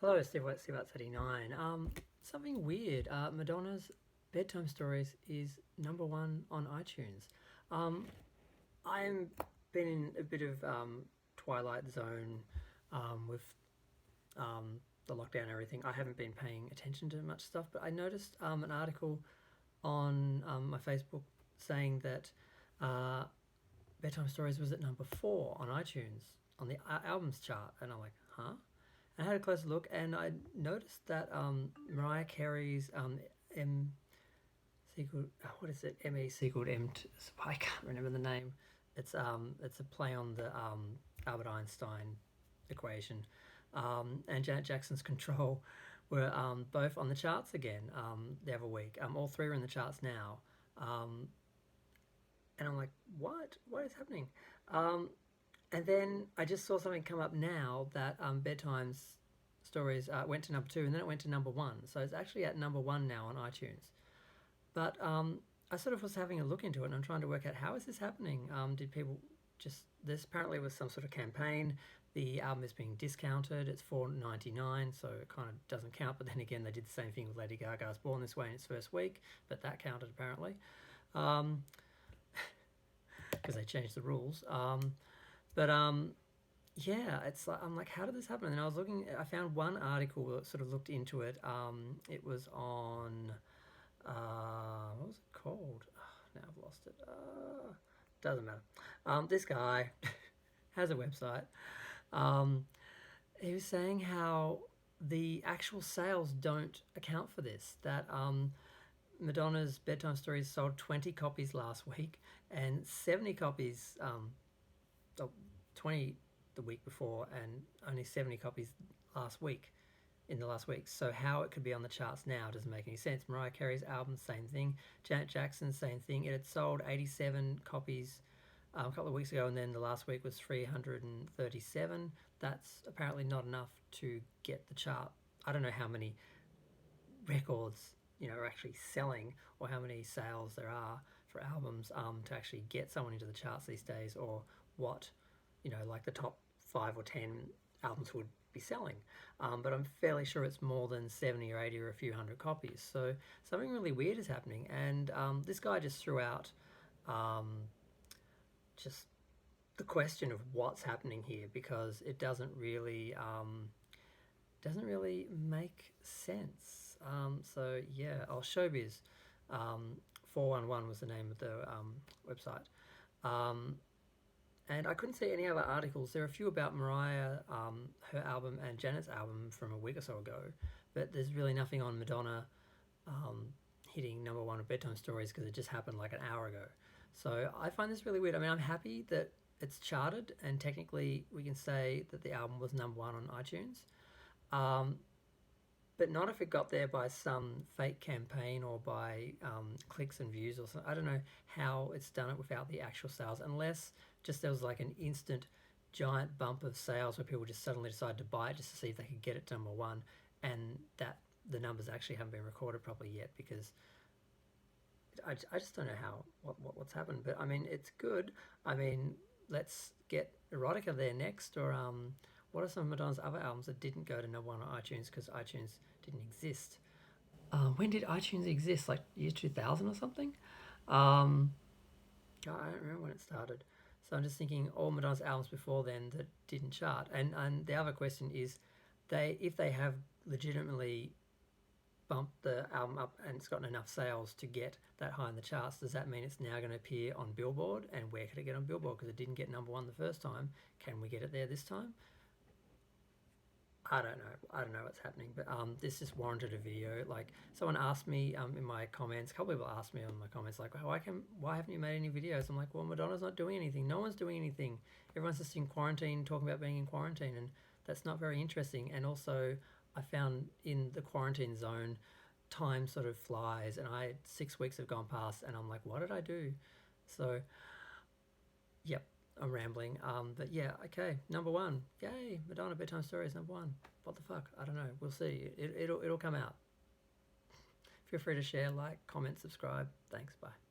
Hello, Steve@39. Something weird. Madonna's Bedtime Stories is #1 on iTunes. I'm been in a bit of twilight zone with the lockdown and everything. I haven't been paying attention to much stuff, but I noticed an article on my Facebook saying that Bedtime Stories was at #4 on iTunes on the albums chart, and I'm like, huh? I had a closer look, and I noticed that Mariah Carey's M sequel, what is it? ME sequel M. I can't remember the name. It's a play on the Albert Einstein equation, and Janet Jackson's Control were both on the charts again the other week. All three are in the charts now, and I'm like, what? What is happening? And then I just saw something come up now that Bedtime Stories went to #2 and then it went to #1. So it's actually at #1 now on iTunes. But I sort of was having a look into it and I'm trying to work out how is this happening? Did people just... This apparently was some sort of campaign. The album is being discounted. It's $4.99, so it kind of doesn't count. But then again, they did the same thing with Lady Gaga's Born This Way in its first week, but that counted apparently. Because they changed the rules. Yeah, it's like, I'm like, how did this happen? And I was looking, I found one article that sort of looked into it. It was on, what was it called? Oh, now I've lost it. Doesn't matter. This guy has a website. He was saying how the actual sales don't account for this. That Madonna's Bedtime Stories sold 20 copies last week and 70 copies, 20 the week before and only 70 copies in the last week. So how it could be on the charts now doesn't make any sense. Mariah Carey's album, same thing. Janet Jackson, same thing. It had sold 87 copies a couple of weeks ago, and then the last week was 337. That's apparently not enough to get the chart. I don't know how many records are actually selling, or how many sales there are for albums to actually get someone into the charts these days, or what like the top 5 or 10 albums would be selling. But I'm fairly sure it's more than 70 or 80 or a few hundred copies. So something really weird is happening. And this guy just threw out just the question of what's happening here, because it doesn't really make sense. So yeah, Showbiz 411 was the name of the website. And I couldn't see any other articles. There are a few about Mariah, her album, and Janet's album from a week or so ago, but there's really nothing on Madonna hitting #1 of Bedtime Stories, because it just happened like an hour ago. So I find this really weird. I mean, I'm happy that it's charted, and technically we can say that the album was #1 on iTunes, but not if it got there by some fake campaign or by clicks and views or something. I don't know how it's done it without the actual sales, unless just there was like an instant giant bump of sales where people just suddenly decided to buy it just to see if they could get it to #1, and that the numbers actually haven't been recorded properly yet, because I just don't know what's happened. But I mean, it's good. I mean, let's get Erotica there next, or what are some of Madonna's other albums that didn't go to #1 on iTunes because iTunes didn't exist? When did iTunes exist? Like year 2000 or something? I don't remember when it started. So I'm just thinking all Madonna's albums before then that didn't chart. And the other question is, if they have legitimately bumped the album up and it's gotten enough sales to get that high in the charts, does that mean it's now going to appear on Billboard? And where could it get on Billboard? Because it didn't get #1 the first time. Can we get it there this time? I don't know what's happening, but this just warranted a video. Like, someone asked me in my comments, a couple people asked me in my comments, like, why haven't you made any videos? I'm like, well, Madonna's not doing anything. No one's doing anything. Everyone's just in quarantine, talking about being in quarantine, and that's not very interesting. And also, I found in the quarantine zone, time sort of flies, and 6 weeks have gone past, and I'm like, what did I do? So, yep. I'm rambling, but yeah, okay, #1, yay, Madonna Bedtime Stories #1. What the fuck? I don't know. We'll see. It'll come out. Feel free to share, like, comment, subscribe. Thanks. Bye.